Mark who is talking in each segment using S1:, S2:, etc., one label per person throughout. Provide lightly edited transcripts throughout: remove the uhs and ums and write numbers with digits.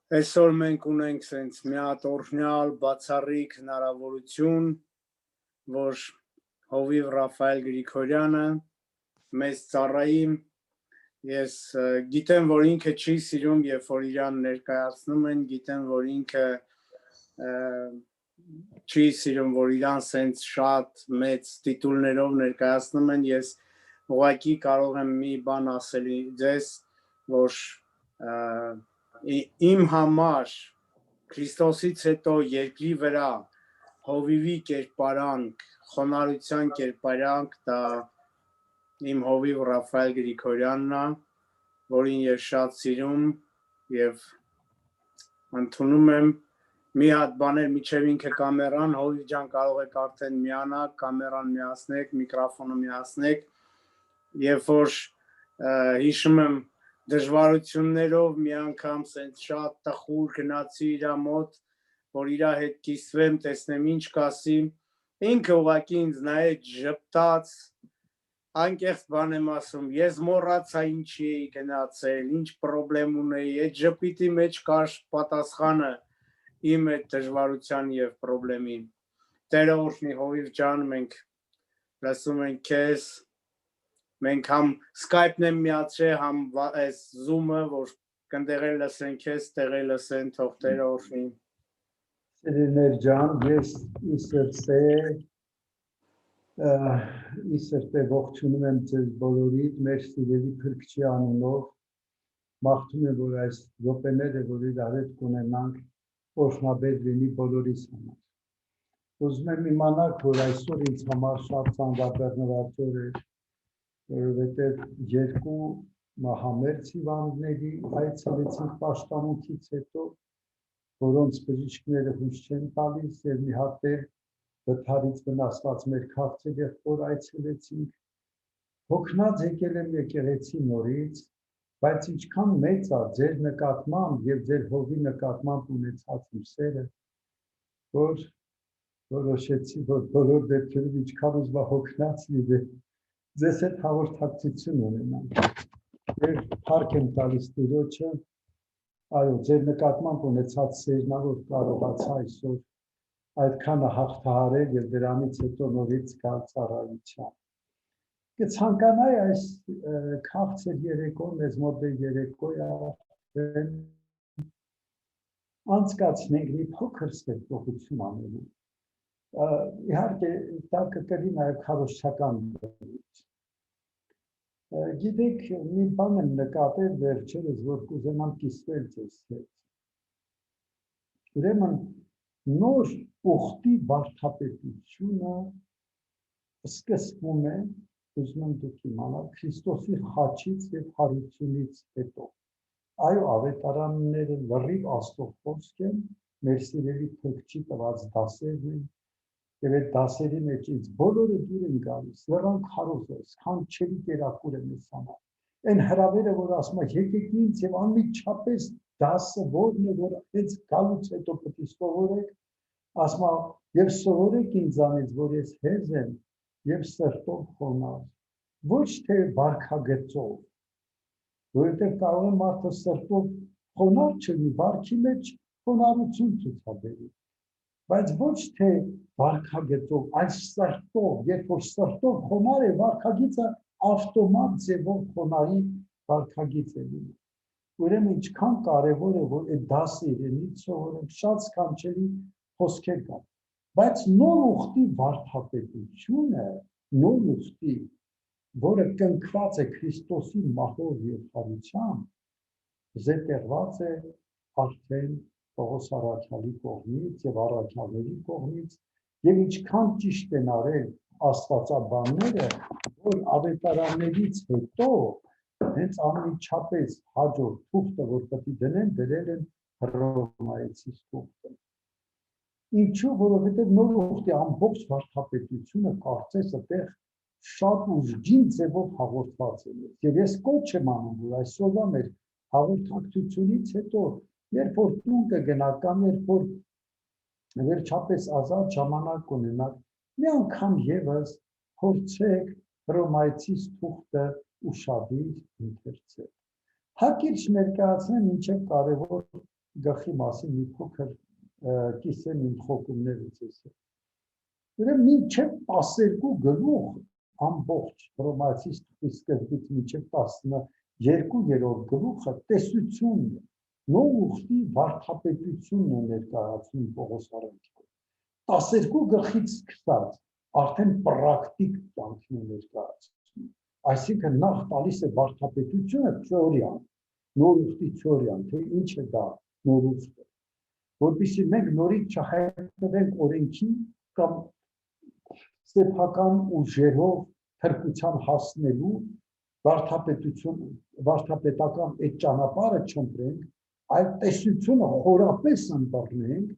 S1: Այսօր մենք ունենք սենց մի հատ օրհնյալ բացառիկ հնարավորություն, որ Հովիվ Ռաֆայել Գրիգորյանը մեզ ծառայի, ես գիտեմ, որ ինքը չի սիրում, երբ որ իրան ներկայացնում են, գիտեմ, որ ինքը չի սիրում, որ իրան սենց շատ մեծ տիտուլներով ներկայացնում են, ես ուղղակի կարող եմ մի բան ասել ձեզ, որ իմ համար Քրիստոսից հետո երկրի վրա հովիվի կերպարանք, խոնարհության կերպարանք, դա իմ Հովիվ Ռաֆայել Գրիգորյանն է, որին ես շատ սիրում եւ ընդունում եմ մի հատ բաներ միջև ինքը կամերան, Հովիվ ջան կարող եք արդեն միանալ, կամերան միացնեք, միկրոֆոնը միացնեք, երբ որ հիշում եմ դժվարություններով մի անգամ սենց շատ տխուր գնացի իրա մոտ, որ իրա հետ կիսվեմ, տեսնեմ ինչ կասի, ինքը ուղղակի ինձ նայեց ժպտաց, անկեղծ բան եմ ասում, ես մոռացա ինչի էի գնացել, ինչ պրոբլեմ ունեի, այդ ժպիտի մեջ կար պատասխանը իմ այդ դժվարության եւ պրոբլեմի։ Տերը օրհնի Հովիվ ջան, մենք լսում ենք քեզ, մենք համ Skype-ն եմ միացրել, համ այս Zoom-ը, որ կնդեղել լսեն քեզ, տեղել լսեն, թող Տերը օրհնի։
S2: Սիրելիներ ջան, ես իսրտե ողջունում եմ ձեզ բոլորիդ, մեր սիրելի Փրկչի անունով, մաղթում եմ, որ այս րոպեները, որ իրար հետ կունենանք, օրհնաբեր լինի բոլորիս համար։ Ուզում եմ իմանալ, որ այսօր ինձ համար շատ ծանրաբեռնված օր է, որովհետև երկու մահամերձ հիվանդների այցելեցինք պաշտամունքից հետո, որոնց բժիշկները հույս չեն տալիս եւ մի հատ էլ վթարից վնասված մեր քաղցր եղբոր այցելեցինք, հոգնած եկել եմ եկեղեցի նորից, բայց ինչքան մեծ է ձեր նկատմամբ եւ ձեր հովի նկատմամբ ունեցած իմ սերը, որ որոշեցի, որ բոլոր դեպքերում ինչքան ուզվա հոգնած լինել, ձեզ հետ հաղորդակցություն ունենամ եւ փառք եմ տալիս Տիրոջը, այո, ձեր նկատմամբ ունեցած սերն է, որ կարողացա այսօր այդքանը հաղթահարել եւ դրանից հետո նորից գալ ծառայության։ Կցանկանայի այս քաղցր երեկո, մեզ մոտ երեկո է, անցկացնենք մի փոքր ստեղծողություն անելու։ Իհարկե, դա կկրի նաև քարոզչական դրույթ։ Գիտեք, մի բան եմ նկատել վերջերս, որ կուզենամ կիսվել ձեզ հետ։ Ուրեմն, նոր ուխտի վարդապետությունը սկսվում է, ուզում եմ դուք իմանալ, Քրիստոսի խաչից եւ հարությունից հետո։ Այո, ավետարանները լրիվ Աստծո խոսք են, մեր սիրելի Փրկչի տված դասերն են, եւ այդ դասերի մեջ ինձ բոլորը դուր են գալիս, լրան քարոզ է, սքանչելի կերակուր է մեզ համար։ Այն հրավերը, որ ասում է, եկեք ինձ եւ անմիջապես դասը որն է, որ այս գալուց հետո պետք է սովորեք, ասում է, եւ սովորեք ինձանից, որ ես հեզ եմ եւ սրտով խոնարհ, ոչ թե վարքագծով, որովհետեւ կարող է մարդը սրտով խոնարհ չլինի, վարքի մեջ խոնարհություն ցուցաբերի, բայց ոչ թե վարքագծով, այլ սրտով, երբ որ սրտով խոնարհ է, վարքագիծը ավտոմատ ձևով խոնարհի վարքագիծ է լինում։ Ուրեմն ինչքան կարևոր է, որ այդ դասը իրենից սովորենք, շատ սքանչելի խոսքեր կան, բայց նոր ուխտի վարդապետությունը, նոր ուխտի, որը կնքված է Քրիստոսի մահով եւ հարությամբ, զետեղված է արդեն Պողոս առաքյալի կողմից եւ առաքյալների կողմից, եւ ինչքան ճիշտ են արել աստվածաբանները, որ ավետարաններից հետո հենց անմիջապես հաջորդ թուղթը, որ պետք է դնեն, դրել են Հռոմայեցի թուղթը։ Ինչու, որովհետեւ նոր ուխտի ամբողջ վարդապետությունը կարծես այդտեղ շատ ուժգին ձևով հաղորդված է։ Եվ ես կոչ եմ անում, որ այսօրվա մեր հաղորդակցությունից հետո, երբ որ տուն կգնաք կամ երբ որ վերջապես ազատ ժամանակ ունենաք, մի անգամ եւս փորձեք Հռոմայեցի թուղթը ուշադիր ընթերցել։ Հակիրճ ներկայացնեմ ինչեւ կարևոր գլխի մասին մի փոքր կիսեմ իմ խոկումներից ես։ Ուրեմն մինչև 12 գլուխ ամբողջ Հռոմեացիս սկզբից մինչև 12-րդ գլուխը տեսությունն է, նոր ուխտի վարդապետությունն է ներկայացնում Պողոս առաքյալը։ 12 գլխից սկսած արդեն պրակտիկ կյանքն է ներկայացնում։ Այսինքն նախ տալիս է վարդապետությունը թեորիան, նոր ուխտի թեորիան, թե ինչ է դա նոր ուխտը, որպեսզի մենք նորից չհայտնվենք օրենքի կամ սեփական ուժերով փրկության հասնելու վարդապետական այդ ճանապարհը չընտրենք, այլ տեսությունը խորապես ընտրենք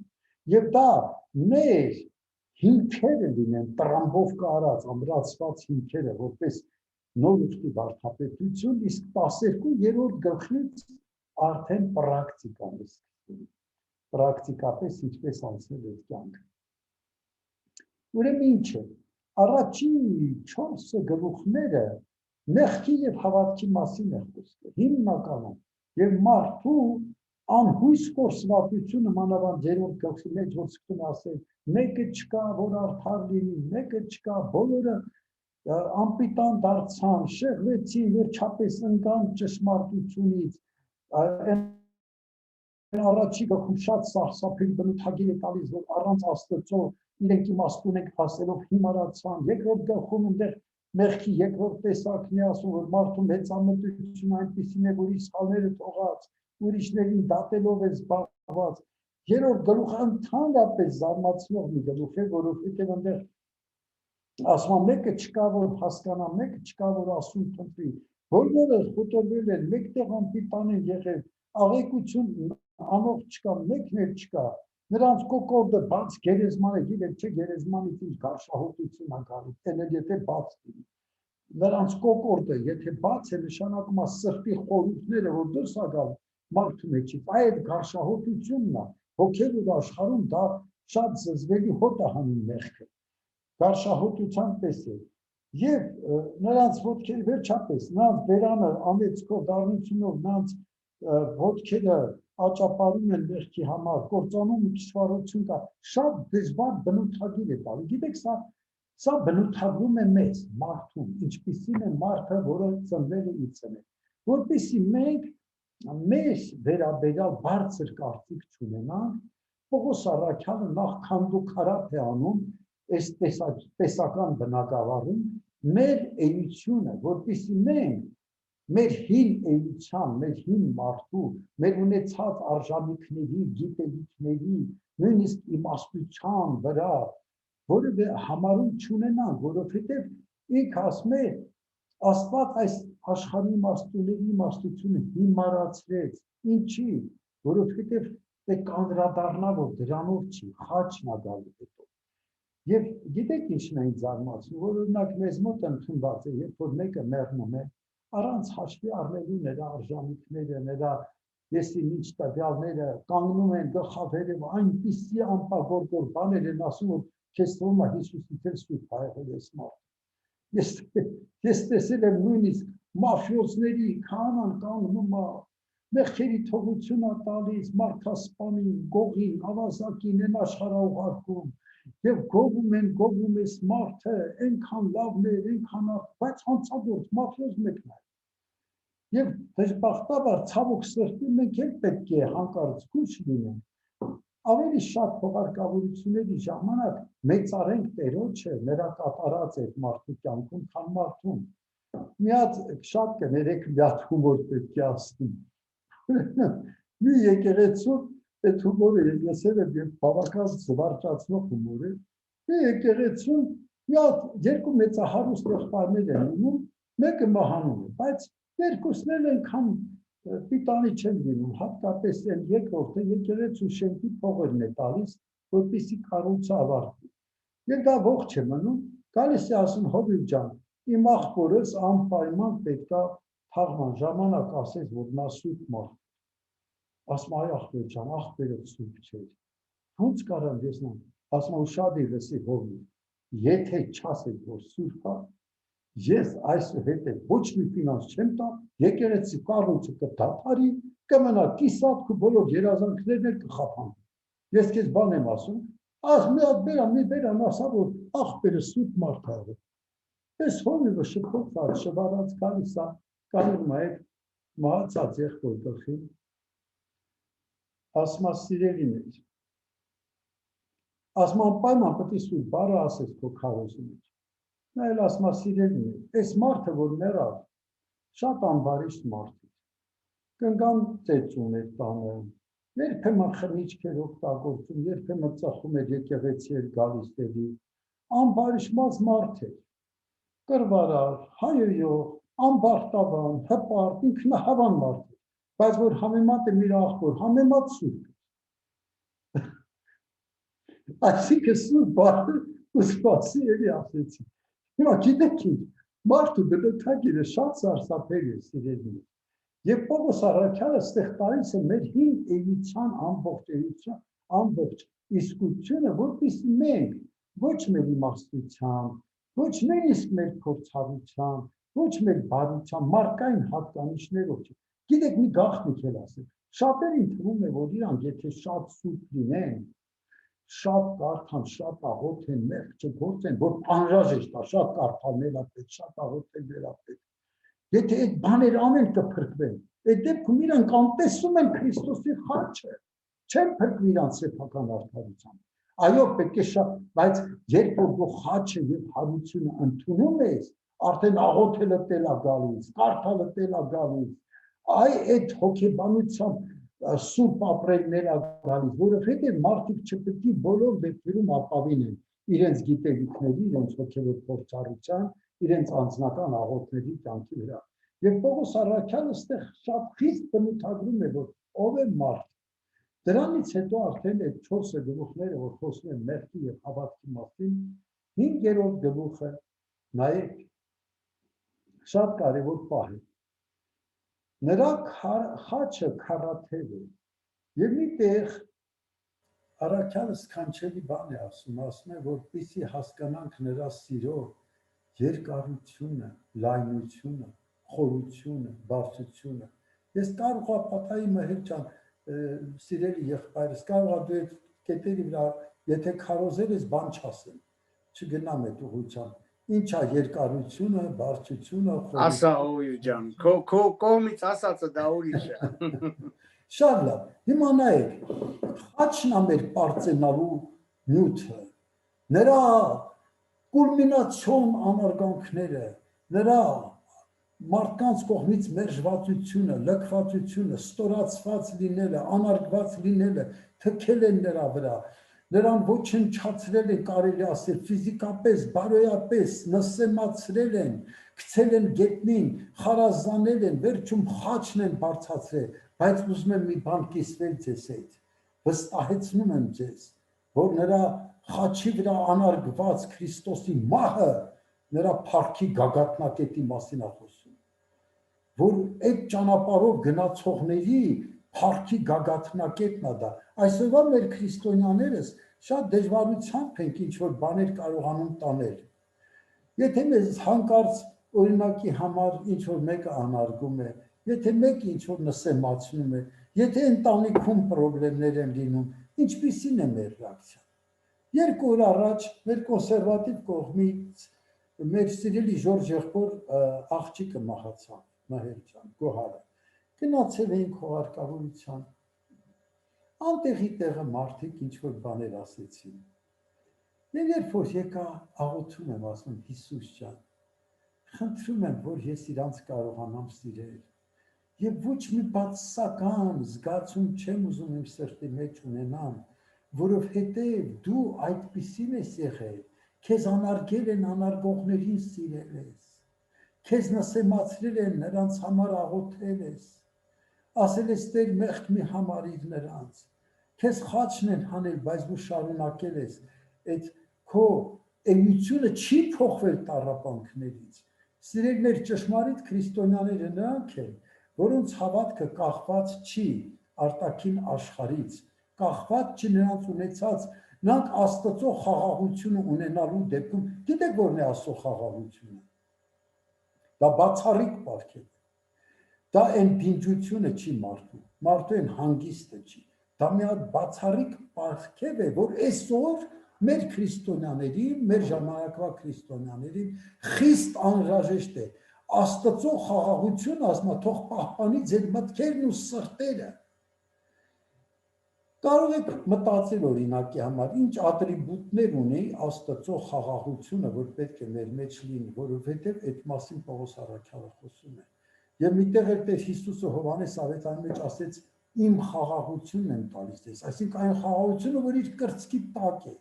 S2: եւ դա մեր հիմքերը լինեն, տրամբով կարած, ամրացված հիմքերը, որպես նոր ուխտի վարդապետություն, իսկ 12-րդ գլխից արդեն պրակտիկան է սկսվում, պրակտիկապես ինչպես անցնել այդ կյանքը։ Ուրեմն ինչ է, առաջին 4 գլուխները մեղքի եւ հավատքի մասին է խոսքը, հիմնականում, եւ մարդու անհույս կորսվածությունը մանավանդ 3-րդ գլխի մեջ որ սկսում ասել, մեկը չկա, որ արդար լինի, մեկը չկա, բոլորը անպիտան դարձան, շեղվեցին, վերջապես ընկան ճշմարտությունից, առաջի գլխում շատ սարսափելի բնութագիր է տալիս, որ առանց Աստծո իրենք իմաստուն եք հասելով հիմարացան, երկրորդ գլխում այնտեղ մեղքի երկրորդ տեսակն է ասում, որ մարդու մեծամտությունը այնպիսին է, որ իր սխալները թողած, ուրիշներին դատելով է զբաղված, երրորդ գլուխը ընդհանրապես զարմացնող մի գլուխ է, որովհետև այնտեղ ասում մեկը չկա, որ հասկանա, մեկը չկա, որ ասում փնտրի, բոլորը խոտորվել են, մեկտեղ անպիտան են եղել, աղեկություն անող չկա, մեկն էլ չկա, նրանց կոկորդը բաց գերեզման է, գիտեք չէ, գերեզմանից ինչ գարշահոտություն անկալի, տենել եթե բաց լինի, նրանց կոկորդը եթե բաց է, նշանակում է սրտի խորհուրդները, որ դուրս է գալ մարդու մեջից, այդ գարշահոտությունն է, հոգևոր աշխարհում դա շատ զզվելի հոտ է հանում մեղքը, գարշահոտության պես է, եւ նրանց ոտքերը վերջապես, նրանց բերանը անեծքով, դառնությունով, նրանց ոտքերը աճապարում են մեղքի համար, կործանում ու կիսվարություն կա, շատ դժվար բնութագիր է տալի, գիտեք սա բնութագրում է մեզ, մարդում, ինչպիսին է մարդը, որը ծնվել է իցն է, որպեսզի մենք մեր վերաբերյալ բարձր կարծիք չունենանք, Պողոս առաքյալը նախ քանդուքարապ է անում այս տեսական բնակավարում մեր էությունը, որպեսզի մենք մեր հին էության, մեր հին մարդու, մեր ունեցած արժանիքների, գիտելիքների, նույնիսկ իմաստության վրա, որը համարում չունենանք, որովհետև ինքը ասում է, Աստված այս աշխարհի իմաստունների իմաստությունը հիմարացրեց, ինչի, որովհետև պետք է անդրադառնա, որ դրանով չի, խաչն է գալու հետո։ Եվ գիտեք ինչն է ինձ զարմացնում, որ օրինակ մեզ մոտ ընդունված է, երբ որ մեկը մեռնում է, առանց հաշվի առնելու նրա արժանիքները, նրա եսի միջ տվյալները կանգնում են գլխավերև այնպիսի անպագորգոր բաներ են ասում, որ քեզ թվում է Հիսուսից էլ սուրբ ա եղել այս մարդը։ Ես տեսել եմ նույնիսկ մաֆիոզների քահանան կանգնում է, մեղքերի թողություն է տալիս, մարդասպանին, գողին, ավազակին են աշխարհողարկում, եւ գովում ես մարդը, այնքան լավն է, այնքան բայց հանցագործ մաֆիոզ մեկն է։ Եվ դժբախտաբար ցավոք սրտի մենք էլ պետք է հանկարծ զգուշ լինենք, ավելի շատ փոխարկավորությունների ժամանակ մեծարենք Տերոջը, նրա կատարած այդ մարդու կյանքում, քան մարդուն։ Մի հատ շատ կներեք մի հատ հումոր պետք է ասեմ։ Մի եկեղեցու այդ հումորը լսել եմ եւ բավական զվարճացնող հումոր է։ Եկեղեցուն մի հատ երկու մեծահարուստ եղբայրներ են լինում, մեկը մահանում է, բայց երկուսն էլ այնքան պիտանի չեն լինում, հատկապես այն երկրորդը եկեղեցու շենքի փողերն է տալիս, որպեսզի կառույցը ավարտվի։ Եվ դա ողջ է մնում, գալիս է ասում Հովիվ ջան, իմ աղբորս անպայման պետքա թաղման ժամանակ ասես, որ նա սուրբ մարդ։ Ասում այ աղբեր ջան, աղբերը սուրբ չէր։ Ոնց կարամ ես նա, ասում ուշադիր լսի Հովիվ, եթե չասեք, որ սուրբ է, ես այսուհետև ոչ մի ֆինանս չեմ տա, եկեղեցի կառույցը կդադարի, կմնա կիսատ ու բոլոր երազանքներն էլ կխափան։ Ես քեզ բան եմ ասում, մի հատ բերան ասա, որ աղբերը սուրբ մարդ է։ Ես հովիվը շփոթված, շվարած գալիս է, կանում է մահացած եղբոր գլխին, ասում է սիրելիներ, ասում անպայման պետք է սուրբ բառը ասես քո քարոզի մեջ։ Նա էլ ասում է սիրելիներ, այս մարդը որ մեռավ, շատ անբարիշտ մարդ է։ Կնգան ծեծում էր տանը, երբեմն խմիչք էր օգտագործում, երբեմն ծխում էր եկեղեցի էր գալիս դեպի, անբարիշտ մարդ էր։ Կրվարար, հայոյող, անբարտավան, հպարտ, ինքնահավան մարդ է, բայց որ համեմատ է իր աղբոր, համեմատ սուրբ։ Այսինքն սուրբ բառը ու սպասի էլի ասեցի։ Հիմա գիտեք ինչ, մարդու բնութագիրը շատ սարսափելի է սիրելիներ։ Եվ Պողոս առաքյալը ստեղ տալիս է մեր հին էության ամբողջ իսկությունը, որպեսզի մենք ոչ մեր իմաստությամբ, ոչ նույնիսկ մեր փորձառությամբ, ոչ մեր բարությամբ, մարդկային հատկանիշներով չէ։ Գիտեք մի գաղտնիք էլ ասեմ, շատերին թվում է, որ իրանք եթե շատ սուրբ լինեն, շատ կարդան, շատ աղոթեն, մեղք չգործեն, որ անհրաժեշտ է, շատ կարդալն է պետք, շատ աղոթել է պետք։ Եթե այդ բաները ամեն կփրկվեն, այդ դեպքում իրանք անտեսում են Քրիստոսի խաչը, չեն փրկվի իրանք սեփական արդարությամբ։ Այո, պետք է շատ, բայց երբ որ դու խաչը եւ հարությունը ընդունում ես, արդեն աղոթելը տել է գալիս, կարդալը տել է գալիս, այդ հոգեբանությամբ սուրբ ապրելներ է գալիս, որովհետեւ մարդիկ չպետք է բոլոր դեպքերում ապավինեն իրենց գիտելիքների, իրենց հոգեվոր փորձառության, իրենց անձնական աղոթների կյանքի վրա։ Եվ Պողոս առաքյալը այստեղ շատ խիստ բնութագրում է, որ ով է մարդ։ Դրանից հետո արդեն այդ 4 գլուխները, որ խոսում են մեղքի եւ հավատքի մասին, 5-րդ գլուխը նայեք շատ կարևոր պահ է։ Նրա խաչը քառաթև է եւ միտեղ առաքյալը սքանչելի բան է ասում է, որպեսզի հասկանանք նրա սիրո երկարությունը, լայնությունը, խորությունը, բարձրությունը։ Ես կարող եմ պատահի Մհեր ջան, սիրելի եղբայրս, կարող է դու այդ կետերի վրա, եթե քարոզել ես, բան չասեմ, չգնամ այդ ուղղությամբ։ Ինչ է երկարությունը, բարձրությունը, խորությունը։
S1: Ասա Օյու ջան, քո կողմից ասածը դա ուրիշ է։
S2: Շատ լավ։ Հիմա նայեք, խաչն է մեր պարծենալու նյութը, նրա կուլմինացիոն անարգանքները, նրա մարդկանց կողմից մերժվածությունը, լքվածությունը, ստորացված լինելը, անարգված լինելը, թքել են նրա վրա, նրան ոչնչացրել են, կարելի ասել, ֆիզիկապես, բարոյապես, նսեմացրել են, գցել են գետնին, խարազանել են, վերջում խաչն են բարձրացրել, բայց ուզում եմ մի բան կիսվել ձեզ հետ, վստահեցնում եմ ձեզ, որ նրա խաչի վրա անարգված Քրիստոսի մահը նրա փառքի գագաթնակետի մասին է խոսում, որ այդ ճանապարհով գնացողների փառքի գագաթնակետն է դա։ Այսօրվա մեր քրիստոնյաներս շատ դժվարությամբ ենք ինչ որ բաներ կարողանում տանել։ Եթե մեզ հանկարծ օրինակի համար ինչ որ մեկը անարգում է, եթե մեկը ինչ որ նսեմացնում է, եթե ընտանիքում խնդիրներ են լինում, ինչպիսին է մեր ռեակցիան։ 2 օր առաջ մեր կոնսերվատիվ կողմից մեր սիրելի Ժորժ եղբոր աղջիկը մահացավ, Մհեր ջան, Գոհարը։ Գնացել էին քողարկավորության։ Անտեղի տեղը մարդիկ ինչ որ բաներ ասեցին։ Եվ երբ որ եկա աղոթում եմ, ասում Հիսուս ջան, խնդրում եմ, որ ես իրանց կարողանամ սիրել։ Եվ ոչ մի բացասական զգացում չեմ ուզում իմ սրտի մեջ ունենամ, որովհետև դու այդպիսին ես եղել, քեզ անարգել են, անարգողներին սիրել ես, քեզ նսեմացրել են, նրանց համար աղոթել ես, ասել ես Տեր մեղք մի համարիր նրանց, քեզ խաչն են հանել, բայց դու շարունակել ես, այդ քո էությունը չի փոխվել տառապանքներից։ Սիրելիներ, ճշմարիտ քրիստոնյաները նրանք են, որոնց հավատքը կախված չի արտաքին աշխարհից, կախված չի նրանց ունեցած, նրանք Աստծո խաղաղությունը ունենալու դեպքում, գիտեք որն է Աստծո խաղաղությունը։ Դա բացառիկ պարգև է։ Դա այն դինջությունը չի մարդու այն հանգիստը չի, դա մի հատ բացառիկ պարգև է, որ այսօր մեր քրիստոնյաներին, մեր ժամանակվա քրիստոնյաներին խիստ անհրաժեշտ է, Աստծո խաղաղություն ասма թող պահպանի ձեր մտքերն ու սրտերը, կարող եք մտածել օրինակի համար, ինչ ատրիբուտներ ունի Աստծո խաղաղությունը, որ պետք է մեր մեջ լինի, որովհետև այդ մասին Պողոս առաքյալը խոսում է, եւ միտեղ էլ Տեր Հիսուսը Հովհաննես ավետարանի մեջ ասեց իմ խաղաղությունն եմ տալիս ձեզ, այսինքն այն խաղաղությունը, որ իր կրծքի տակ է,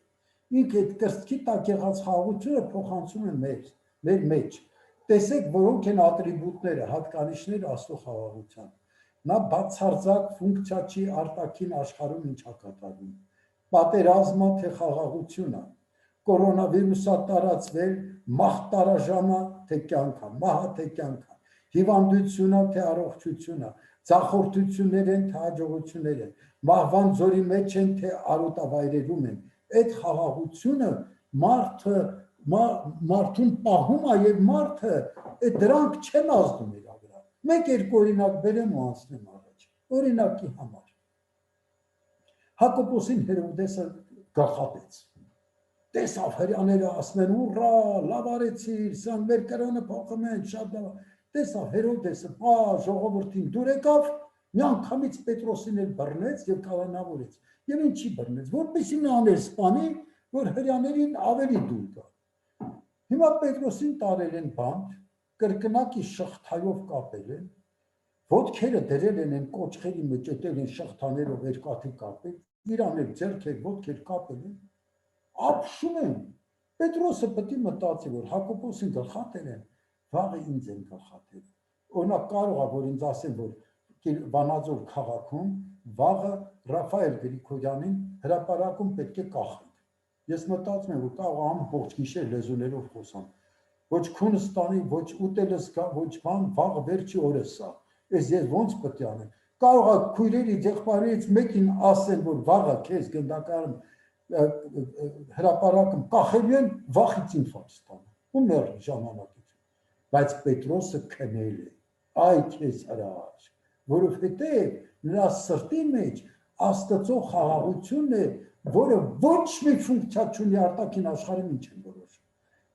S2: ինքը այդ կրծքի տակ եղած խաղաղությունը փոխանցում է մեր մեջ, տեսեք որոնք են ատրիբուտները, հատկանիշները Աստծո խաղաղության, նա բացարձակ ֆունկցիա չի արտաքին աշխարհում ինչա կատարվում, պատերազմը թե խաղաղությունը, կորոնավիրուսը տարածվել, մահտարաժամը թե կյանքը, մահը թե կյանքը, հիվանդությունը թե առողջությունը, ձախորդություններ են թե հաջողություններ են, մահվան ձորի մեջ են թե արոտավայրերում են, այդ խաղաղությունը մարդուն պահում է եւ մարդը դրանք չեն ազդում իր վրա։ Մեկ-երկու օրինակ բերեմ ու անցնեմ առաջ։ Օրինակի համար Հակոբոսին Հերովդեսը գլխատեց։ Տեսավ հրյաները ասում են ուռա, լավ արեցիր, սան մեր կրոնը փոխում են, շատ լավ։ Տեսավ Հերովդեսը, ժողովրդին դուր եկավ, միանգամից Պետրոսին էլ բռնեց եւ կալանավորեց։ Եվ ինչի բռնեց, որպեսզի նա աներ սպանի, որ հրյաներին ավելի դուր գա։ Հիմա Պետրոսին տարել են բանտ, կրկնակի շղթայով կապել են, ոտքերը դրել են կոճղերի մեջ, ետել են շղթաներով երկաթի կապել, իրան էլ ձեռքեր, ոտքեր կապել են, ապշում են։ Պետրոսը պետք է մտածի, որ Հակոբոսին գլխատել են, վաղը ինձ են գլխատել։ Օրինակ կարող է, որ ինձ ասեն, որ Վանաձոր քաղաքում վաղը Ռաֆայել Գրիգորյանին հրապարակում պետք է կախենք։ Ես մտածում եմ, որ կարող ամբողջ գիշեր լեզուներով խոսամ։ Ոչ քունս տանի, ոչ ուտելս գա, ոչ բան, վաղը վերջի օրս է։ Ես ոնց պետք է անեմ։ Կարող է քույրերից, եղբայրերից մեկին ասեն, որ վաղը քեզ գնդակարան հրապարակում կախելու են, վախից ինֆարկտ ստանա։ Ու մեր ժամանակից։ Բայց Պետրոսը քնել է, այ քեզ հրաշք, որովհետև նրա սրտի մեջ Աստծո խաղաղությունն է, որը ոչ մի ֆունկցիա չունի արտաքին աշխարհում ինչ են որոշում։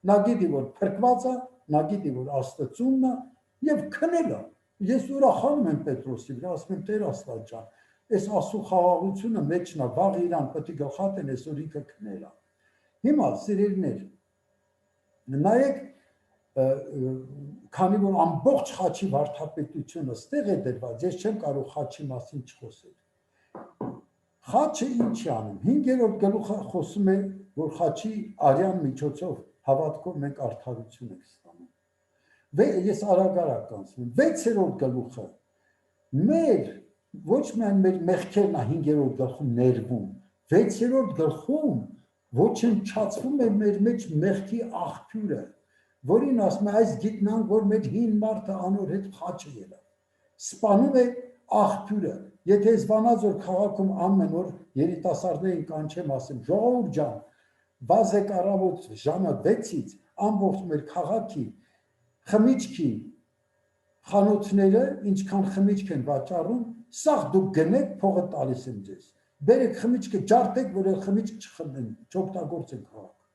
S2: Նա գիտի, որ փրկված է, նա գիտի, որ Աստծունն է եւ քնել է։ Ես ուրախանում եմ Պետրոսի վրա, ասում եմ Տեր Աստված ջան, այս Աստծո խաղաղությունը մեջն է, վաղ իրան պետք է գլխատեն, այսօր ինքը քնել է։ Հիմա սիրելիներ, նայեք, քանի որ ամբողջ խաչի վարդապետությունը ստեղ է դրված, ես չեմ կարող խաչի մասին չխոսել։ Խաչը ինչ է անում։ 5-րդ գլուխը խոսում է, որ խաչի արյան միջոցով հավատքով մենք արդարություն ենք ստանում։ Ես արագ կանցնեմ։ 6-րդ գլուխը մեր ոչ միայն մեր մեղքերն է 5-րդ գլխում ներվում, 6-րդ գլխում ոչնչացվում է մեր մեջ մեղքի աղբյուրը, որին ասում է այս գիտնանք, որ մեր հին մարդը անոր հետ խաչ է ելավ։ Սպանում է աղբյուրը։ Եթե ես Վանաձոր քաղաքում ամեն օր երիտասարդներին կանչեմ, ասեմ, ժողովուրդ ջան, վազեք առավոտ ժամը 6-ից ամբողջ մեր քաղաքի խմիչքի խանութները, ինչքան խմիչք են վաճառում, սաղ դուք գնեք, փողը տալիս եմ ձեզ։ Բերեք խմիչքը, ջարդեք, որ այդ խմիչք չխմեն, չօգտագործեն քաղաքը։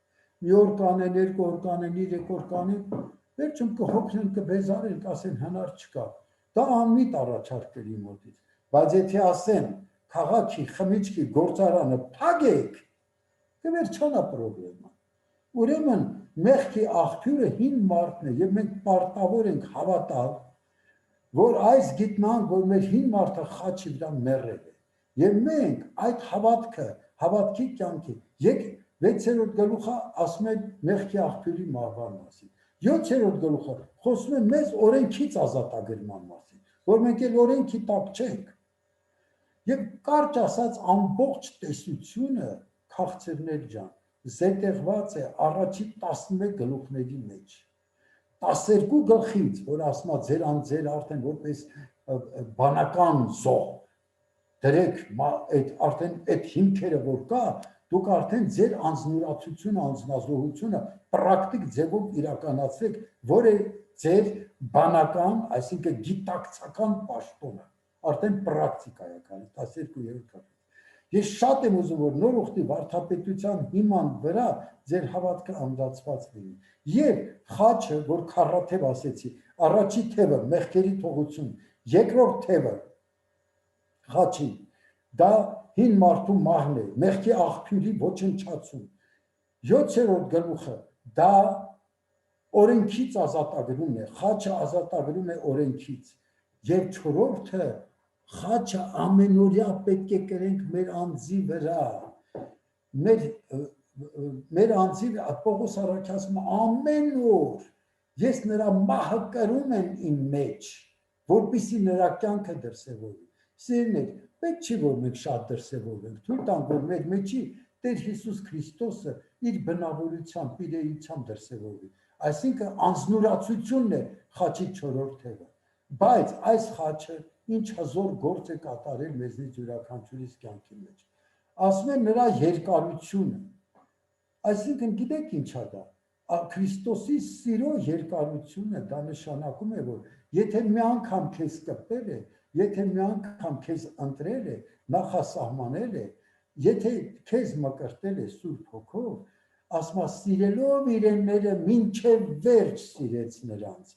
S2: Մի օր կանեն, 2 օր կանեն, 3 օր կանեն, վերջում կհոգնեն, կբեզարեն, կասեն հնար չկա։ Դա անմիտ առաջարկների մոտից, բայց եթե ասեն քաղաքի խմիչքի գործարանը փակեք, կվերջանա պրոբլեմը։ Ուրեմն մեղքի աղբյուրը հին մարդն է եւ մենք պարտավոր ենք հավատալ, որ այս գիտնանք, որ մեր հին մարդը խաչի վրա մեռել է եւ մենք այդ հավատքը, հավատքի կյանքի, 6-րդ գլուխը ասում է մեղքի աղբյուրի մահվան մասին, 7-րդ գլուխը խոսում է մեզ օրենքից ազատագրման մասին, որ մենք էլ օրենքի տակ չենք։ Եվ կարճ ասած ամբողջ տեսությունը քաղցրներ ջան զետեղված է առաջի 11 գլուխների մեջ։ 12 գլխից, որ ասում է ձեր անձեր արդեն որպես բանական զոհ դրեք արդեն այդ հիմքերը որ կա, դուք արդեն ձեր անձնուրացությունը, անձնազոհությունը պրակտիկ ձևով իրականացրեք, որ է ձեր բանական, այսինքն գիտակցական պաշտոնը, արդեն պրակտիկա է գալիս 12-րդ։ Ես շատ եմ ուզում, որ նոր ուխտի վարդապետության հիման վրա ձեր հավատքը ամրացված լինի։ Եվ խաչը, որ քառաթև ասեցի, առաջի թևը մեղքերի թողություն, երկրորդ թևը խաչի, դա հին մարդու մահն է, մեղքի աղբյուրի ոչնչացում։ 7-րդ գլուխը դա օրենքից ազատագրումն է, խաչը ազատագրում է օրենքից։ Եվ 4-րդը խաչը ամենօրյա պետք է կրենք մեր անձի վրա։ Մեր անձի Պողոս առաքյալը ամեն օր ես նրա մահը կրում եմ իմ մեջ, որպեսզի նրա կյանքը դրսևորվի։ Սիրելիներ, պետք չի որ մենք շատ դրսևորվենք, թույլ տանք որ մեր մեջի Տեր Հիսուս Քրիստոսը իր բնավորությամբ, իր էությամբ դրսևորվի։ Այսինքն անձնուրացությունն է խաչի 4-րդ թևը։ Բայց այս խաչը ինչ հզոր գործ է կատարել մեզնից յուրաքանչյուրիս կյանքի մեջ։ Ասում են նրա երկարությունը։ Այսինքն գիտեք ինչ է դա։ Քրիստոսի սիրո երկարությունը դա նշանակում է, որ եթե մի անգամ քեզ կպել է, եթե մի անգամ քեզ ընտրել է, նախասահմանել է, եթե քեզ մկրտել է Սուրբ Հոգով, ասма սիրելով իրենները մինչև վերջ սիրեց նրանց։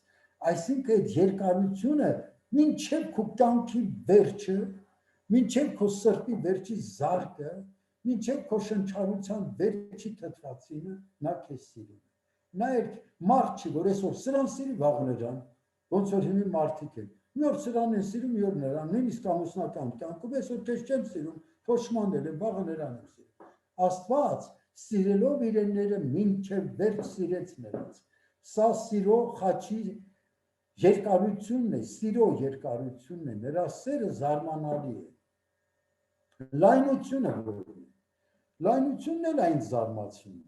S2: Այսինքն այդ երկարությունը մինչև քո կյանքի վերջը, մինչև քո սրտի վերջի զարկը, մինչև քո շնչառության վերջի թթվածինը նա քեզ սիրում է։ Նա էր մարդ չի, որ այսօր սրան սիրի, վաղ նրան, ոնց որ հիմի մարդիկ են։ Մի օր սրան են սիրում, մի օր նրան, նույնիսկ ամուսնական կյանքում այսօր քեզ չեմ սիրում, փոշմանել եմ, վաղը նրան եմ սիրում։ Աստված սիրելով իրենները մինչև վերջ սիրեց նրանց։ Սա սիրո խաչի երկարությունն է, սիրո երկարությունն է, նրա սերը զարմանալի է։ Լայնությունը որն է։ Լայնությունն էլ այն զարմացնում։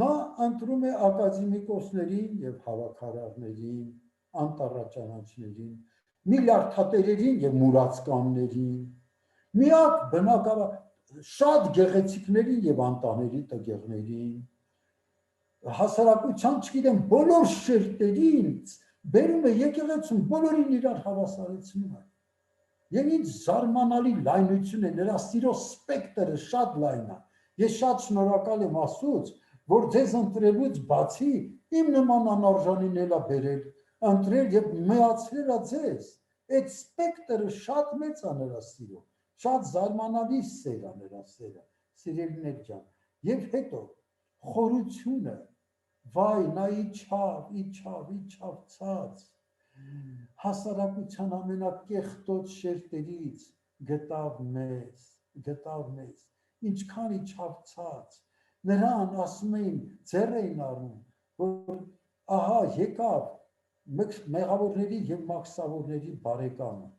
S2: Նա ընտրում է ակադեմիկոսներին եւ հավաքարարներին, անտառաճանաչներին, միլիարդատերերին եւ մուրացկաններին, միակ բնակավար շատ գեղեցիկներին եւ անտանելի տգեղներին, հասարակության, չգիտեմ, բոլոր շերտերին բերում է եկեղեցում, բոլորին իրար հավասարեցնում է։ Եվ ինչ զարմանալի լայնություն է, նրա սիրո սպեկտրը շատ լայն է։ Ես շատ շնորհակալ եմ Աստծուց, որ ձեզ ընտրելուց բացի իմ նման անարժանին էլ է բերել, ընտրել եւ միացրել է ձեզ։ Այդ սպեկտրը շատ մեծ է նրա սիրո, շատ զարմանալի սեր է նրա սերը, սիրելիներ ջան։ Եվ հետո խորությունը, վայ, նա իջավ ցած, հասարակության ամենակեղտոտ շերտերից գտավ մեզ, ինչքան իջավ ցած, նրան ասում էին, ձեռ էին առնում, որ ահա եկավ մեղավորների եւ մաքսավորների բարեկամը։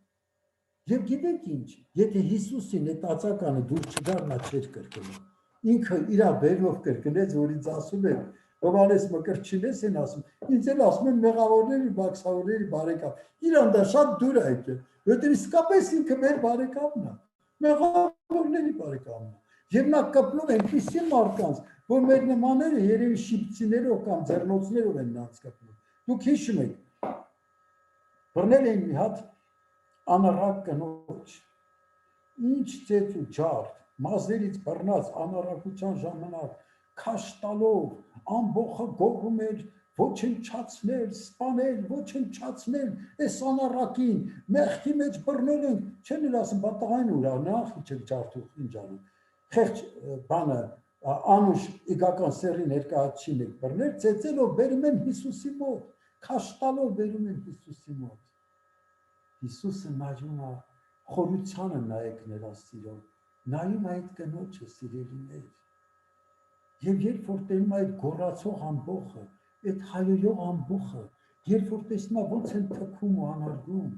S2: Եվ գիտեք ինչ, եթե Հիսուսին այդ ածականը դուր չգար, նա չէր կրկնել։ Ինքը իր բերով կրկնեց, որ ինձ ասում է, Հովհաննես Մկրտչինես են ասում, ինձ էլ ասում են մեղավորների, մաքսավորների բարեկամ։ Իրան դա շատ դուր է եկել, որտեղ իսկապես ինքը մեր բարեկամն է, մեղավորների բարեկամն է։ Եվ նա կպնում է այնպիսի մարդկանց, որ մեր նմանները երևի շիպցիներով կամ ձեռնոցներով են նրանց կպնում։ Դուք հիշում եք, բռնել էին մի հատ անառակ կնոջ, ինչ ծեծ ու ջարդ, մազերից բռնած անառակության ժամանակ, քաշ տալով, ամբողը գոռում էր, ոչնչացնել, սպանել, ոչնչացնել, այս անառակին, մեղքի մեջ բռնել են, չեն էլ ասում, բա տղային ուր է, նախ իջեք ջարդող, ինչ անում, խեղճ բանը, անուշ իգական սերի ներկայացին եք բռնել, ծեծելով բերում են Հիսուսի մոտ, քաշ տալով բերում են Հիսուսի մոտ։ Հիսուսը նայում է, խորությանը նայեք նրա սիրո, նայում այդ կնոջը սիրելիներ։ Եվ երբ որ տեսնում այդ գոռացող ամբոխը, այդ հայոյող ամբոխը, երբ որ տեսնում է ոնց են թքում ու անարգում,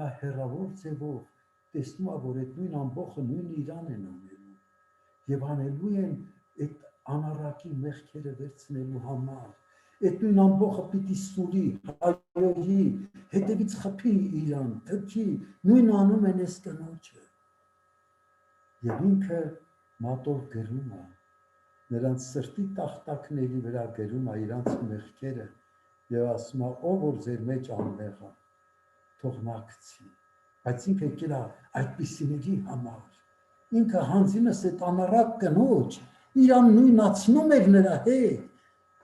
S2: նա հեռավոր ձևով տեսնում է, որ այդ նույն ամբոխը նույն իրան են անելու եւ անելու են այդ անառակի մեղքերը վերցնելու համար։ Այդ նույն ամբոխը պիտի սուրի, հայոյի, հետևից խփի իրան, թքի, նույն անում են այս կնոջը։ Եվ ինքը մատով գրում է, նրանց սրտի տախտակների վրա գրում է իրանց մեղքերը եւ ասում է ով որ ձեր մեջ անմեղ է թող նա գցի բայց ինքը եկել է այդպիսիների համար ինքը հանձինս այդ անառակ կնոջ իրան նույնացնում էր նրա հետ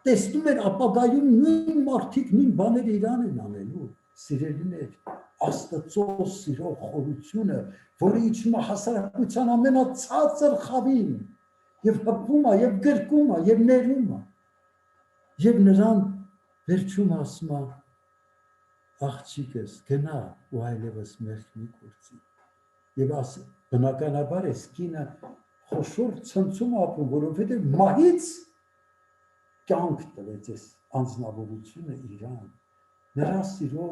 S2: տեսնում էր ապագայում նույն մարդիկ նույն բաները իրան են անելու սիրելիներ Աստծո սիրո խորությունը որը իջնում է հասարակության ամենացածր խավին եւ հպում է եւ գրկում է եւ ներում է եւ նրան վերջում ասում է աղջիկս գնա ու այլևս մեղք մի գործի եւ բնականաբար էս կինը խոշոր ցնցում ապրում որովհետեւ մահից կյանք տվեց այս անձնավորությունը իրան նրա սիրո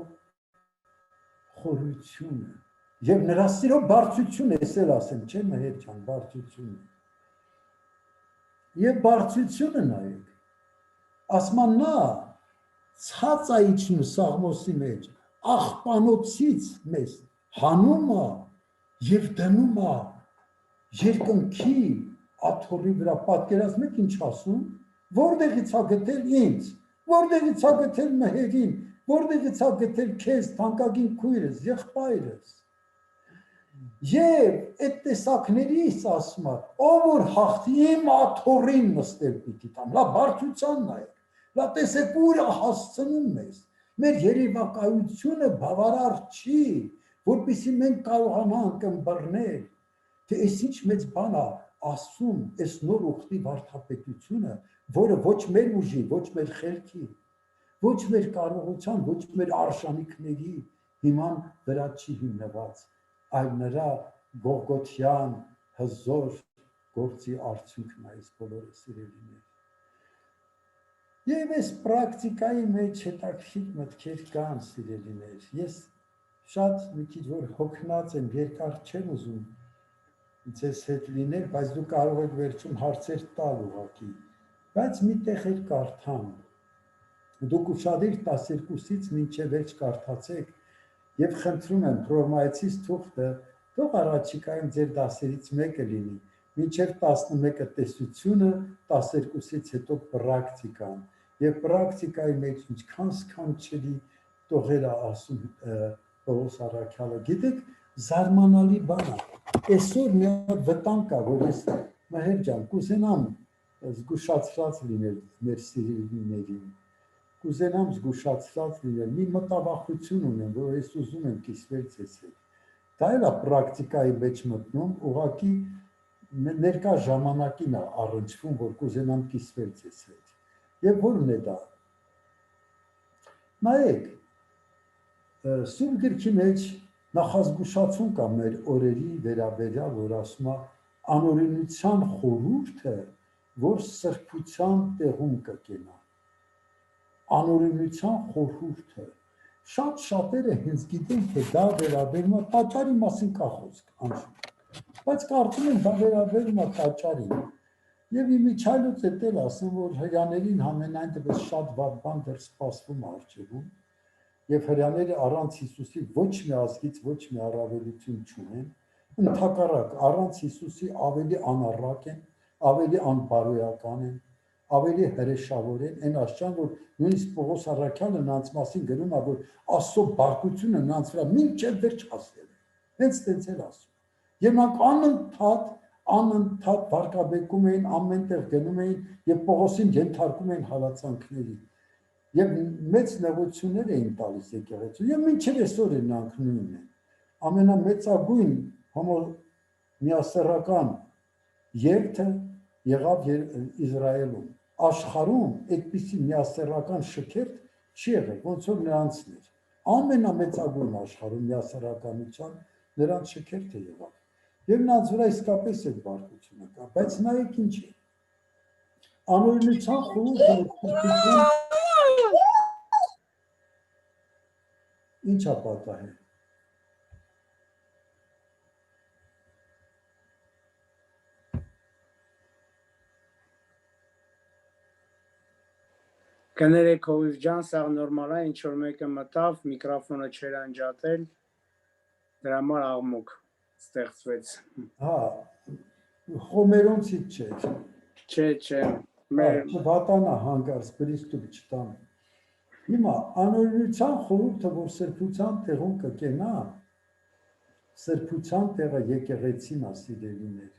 S2: խորությունը եւ նրա սիրո բարձրությունը էսել ասեմ չէ մհեր ջան բարձրությունը եւ բարձրությունը նայեք ասման նա ցած է իջնում Սաղմոսի մեջ աղբանոցից մեզ հանում է եւ դնում է երկնքի աթոռի վրա պատկերացնեք ինչ ասում որտեղից է գտել ինձ որտեղից է գտել մհերին որտեղից է գտել քեզ թանկագին քույրս եղբայրս եւ այդ տեսակներից ասում է ով որ հաղթի իմ աթոռին նստել պիտի տամ լա բարձրությանն է լա տեսեք ուր հասցնում մեզ մեր երևակայությունը բավարար չի որպեսզի մենք կարողանանք ըմբռնել թե այս ինչ մեծ բան է ասում այս նոր ուխտի վարդապետությունը որը ոչ մեր ուժի ոչ մեր խելքի ոչ մեր կարողության ոչ մեր արժանինքների հիման վրա չի հիմնված այլ նրա Գողգոթյան հզոր գործի արդյունքն է այս բոլորը սիրելիներ եւ այս պրակտիկայի մեջ հետաքրքիր մտքեր կան սիրելիներ ես շատ մի քիչ որ հոգնած եմ երկար չեմ ուզում ձեզ հետ լինել բայց դու կարող եք վերջում հարցեր տալ ուղղակի բայց մի տեղ էլ կարդամ դուք ուշադիր 12-ից մինչև վերջ կարդացեք եւ խնդրում եմ Հռոմայեցիս թուղթը թող առաջիկայում ձեր դասերից մեկը լինի մինչև 11-ը տեսությունը 12-ից հետո պրակտիկան եւ պրակտիկայի մեջ ինչքան սքանչելի տողեր է ասում Պողոս առաքյալը գիտեք զարմանալի բան է այսօր մի հատ վտանգ կա որ ես մհեր ջան կուզենամ զգուշացած լինել մեր սիրելիներին կուզենամ զգուշացած լինել մի մտավախություն ունեմ որ ես ուզում եմ կիսվել ձեզ հետ դա էլ է պրակտիկայի մեջ մտնում ուղղակի ներկա ժամանակին է առնչվում որ կուզենամ կիսվել ձեզ հետ եւ որն է դա նայեք Սուրբ գրքի մեջ նախազգուշացում կա մեր օրերի վերաբերյալ որ ասում է անօրինության խորհուրդը որ սրբության տեղում կկենա անօրինության խորհուրդը շատ շատերը հենց գիտեն թե դա վերաբերում է տաճարի մասին կա խոսք անշուշտ բայց կարծում են դա վերաբերում է տաճարին եւ իմիջայլոց էլ ասեմ որ հրյաներին համենայն դեպս շատ վատ բան դեռ սպասվում է արժևում եւ հրյաները առանց Հիսուսի ոչ մի ազգից ոչ մի առավելություն չունեն ընդհակառակ առանց Հիսուսի ավելի անառակ են ավելի անբարոյական են ավելի հրեշավոր են այն աշճան որ նույնիսկ Պողոս առաքյալը նրանց մասին գրում է որ Աստծո բարկությունը նրանց վրա մինչև վերջ հասել է հենց տենց էլ ասում եւ նրանք անընդհատ վարկաբեկում էին ամենտեղ գնում էին եւ Պողոսին ենթարկում էին հալածանքների եւ մեծ նեղություններ էին տալիս եկեղեցու եւ մինչեւ այսօր են նրանք նույնն են ամենամեծագույն միասեռական երթը եղավ Իսրայելում աշխարհում այդպիսի միասեռական շքերթ չի եղել ոնց որ նրանցն էր ամենամեծագույն աշխարհում միասեռականության նրանց շքերթը եղավ եւ նրանց վրա իսկապես այդ բարկությունը կա բայց նայեք ինչ է անօրինության խորհուրդը ինչ է պատահել
S1: Կներեք Հովիվ ջան, սա նորմալ է, ինչ որ մեկը մտավ, միկրոֆոնը չէր անջատել, դրա համար աղմուկ ստեղծվեց։
S2: Հա, խոմերոնցից չէ։
S1: Չէ, մեր
S2: վատանա հանգարց բրիստուկ չտան։ Հիմա անօրինության խորհուրդը, որ սրբության տեղում կկենա, սրբության տեղը եկեղեցին է, սիրելիներ։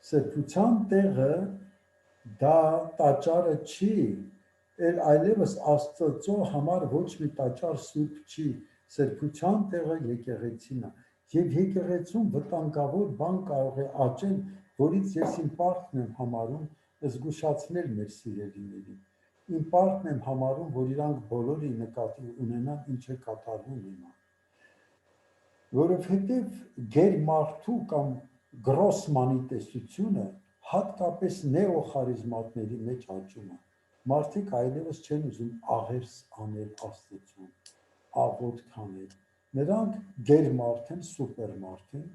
S2: Սրբության տեղը դա տաճարը չի, այլևս Աստծո համար ոչ մի տաճար սուրբ չի, սրբության տեղը եկեղեցին է։ Եվ եկեղեցում վտանգավոր բան կարող է աճել, որից ես իմ պարտքն եմ համարում զգուշացնել մեր սիրելիներին։ Իմ պարտքն եմ համարում, որ իրանք բոլորի նկատի ունենան ինչ է կատարվում հիմա։ Որովհետև գերմարդու կամ գրոսմանի տեսությունը հատկապես նեոխարիզմատների մեջ աճում է։ Մարդիկ այլևս չեն ուզում աղերս անել Աստծուն, աղոթք անել։ Նրանք գերմարդ են, սուպերմարդ են,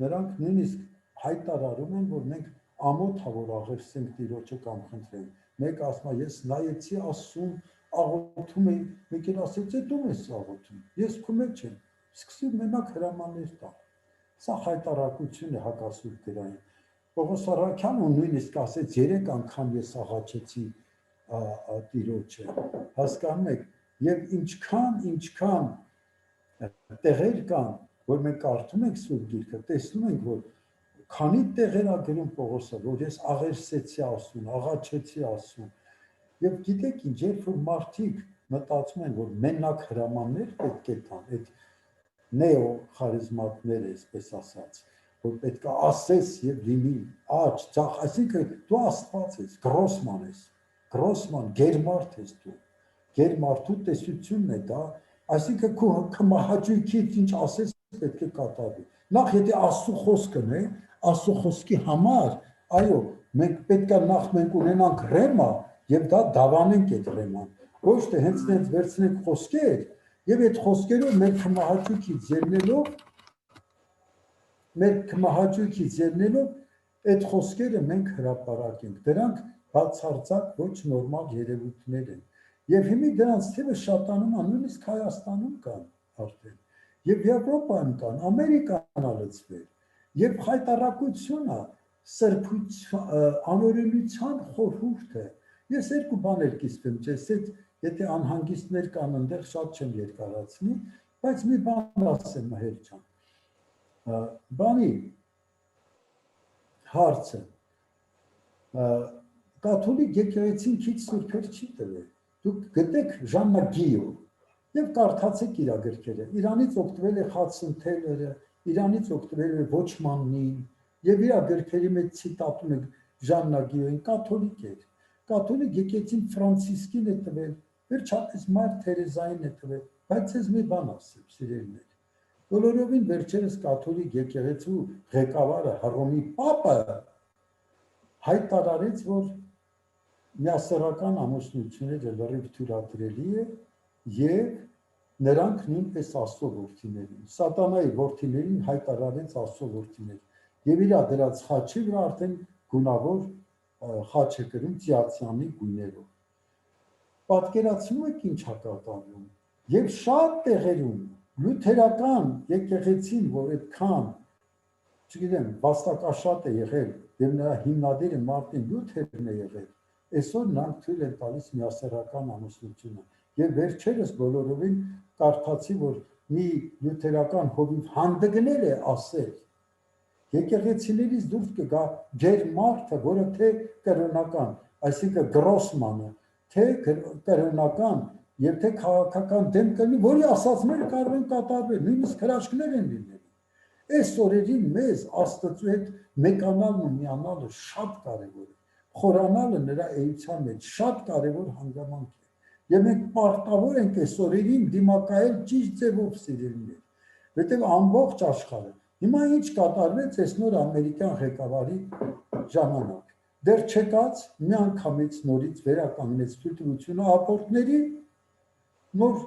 S2: նրանք նույնիսկ հայտարարում են, որ մենք ամոթ է, որ աղերսենք Տիրոջը կամ խնդրենք։ Մեկ ասում է, ես նայեցի Աստծուն, աղոթում էի, մեկ էլ ասեց, դու ես աղոթում, ես քո մեջ եմ, սկսի մենակ հրամաններ տալ։ Սա հայտարարություն է հակասուրբ գրային։ Պողոս Առաքյանը նույնիսկ ասեց 3 անգամ ես աղաչեցի Տիրոջը, հասկանում եք, եւ ինչքան տեղեր կան, որ մենք կարդում ենք Սուրբ Գիրքը, տեսնում ենք, որ քանի տեղեր ա գրում Պողոսը, որ ես աղերսեցի Աստծուն, աղաչեցի Աստծուն։ Եվ գիտեք ինչ, երբ որ մարդիկ մտածում են, որ մենակ հրամաններ պետք է տան, այդ նեո խարիզմատներ, այսպես ասած, որ պետք է ասես եւ լինի, աճ, ցախ, այսինքն դու Աստված ես, գրոսման, գերմարդ ես դու։ Գերմարդու տեսությունն է դա, այսինքն քո մահաճույքից ինչ ասես պետք է կատարվի։ Նախ եթե Աստծո խոսքն է, Աստծո խոսքի համար, այո, մենք պետք է նախ մենք ունենանք ռեմա եւ դա դավանենք այդ ռեման։ Ոչ թե հենց այնց վերցնենք խոսքեր եւ այդ խոսքերով մեր մահաճույքից ելնելով այդ խոսքերը մենք հրապարակենք։ Դրանք բացարձակ ոչ նորմալ երևույթներ են։ Եվ հիմա դրանց թիվը շատանում է, նույնիսկ Հայաստանում կան արդեն, եւ Եվրոպայում կան, Ամերիկան ալցվել, եւ հայտարարությունը անօրինության խորհուրդը։ Ես երկու բաներ կիսվեմ, չեսեք, եթե անհանգիստներ կան այնտեղ, շատ չեմ երկարացնի, բայց մի բան ասեմ Մհեր ջան։ Բանի հարցը կաթոլիկ եկեղեցին քիչ սուրբեր չի տվել։ Դուք գտեք Ժաննա Գիո եւ կարդացեք իր գրքերը։ Իրանից օգտվել է Խացընթելերը, Իրանից օգտվել է Ոչմաննին եւ իր գրքերի մեջ ցիտատում է Ժաննա Գիոին, կաթոլիկ էր։ Կաթոլիկ եկեղեցին Ֆրանցիսկին է տվել, վերջապես Մայր Թերեզային է տվել, բայց ես մի բան ասեմ, սիրելիներ։ Բոլորովին վերջերս կաթոլիկ եկեղեցու ղեկավարը Հռոմի Պապը հայտարարեց, որ միասեռական ամուսնությունները լրիվ թույլատրելի է եւ նրանք նույնպես Աստծո որդիներ են։ Սատանայի որդիներին հայտարարեց Աստծո որդիներ եւ իր դրած խաչի վրա արդեն գունավոր խաչ է կրում Տիացյանի գույներով։ Պատկերացնում եք ինչ է կատարվում եւ շատ տեղերում լյութերական եկեղեցին, որ այդքան, չգիտեմ, վաստակաշատ է եղել եւ նրա հիմնադիրը Մարտին Լյութերն է եղել, այսօր նրանք թույլ են տալիս միասեռական ամուսնությունը եւ վերջերս բոլորովին կարդացի, որ մի լյութերական հովիվ հանդգնել է ասել եկեղեցիներից դուրս կգա ջերմարդը, որը թե կրոնական, այսինքն գրոսմանը, թե կրոնական եւ թե քաղաքական դեմ կլինի, որի ասածները կարող են կատարվել, նույնիսկ հրաշքներ են լինելու։ Այս օրերին մեզ Աստծո հետ մեկանալն ու միանալը շատ կարևոր է։ Խորանալը նրա էության մեջ շատ կարևոր հանգամանք է։ Եվ մենք պարտավոր ենք այս օրերին դիմակայել ճիշտ ձևով, սիրելիներ, որտեղ ամբողջ աշխարհը հիմա ինչ կատարվեց այս նոր ամերիկյան ղեկավարի ժամանակ։ Դեռ չեկած միանգամից նորից վերականգնեց թույլտվությունը ապորտների նոր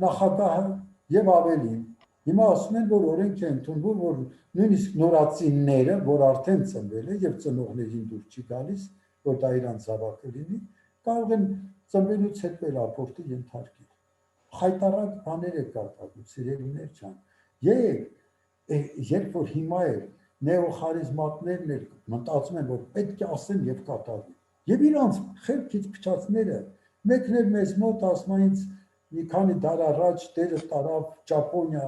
S2: նախագահը եւ ավելին։ Հիմա ասում են, որ օրենք է ընդունվում, որ նույնիսկ նորածինները, որ արդեն ծնվել է եւ ծնողներին դուր չի գալիս, որ դա իրանց զավակը լինի, կարող են ծնվելուց հետո ապորտի ենթարկել։ Խայտարակ բաներ է կատարվում, սիրելիներ ջան։ Երբ որ հիմա է նեոխարիզմատներն էլ մտածում են, որ պետք է ասեն եւ կատարվի։ Եվ իրանց խելքից փչացները Մեկն էլ մեզ մոտ ասում է ինձ մի քանի դար առաջ դերը տարավ Ճապոնիա,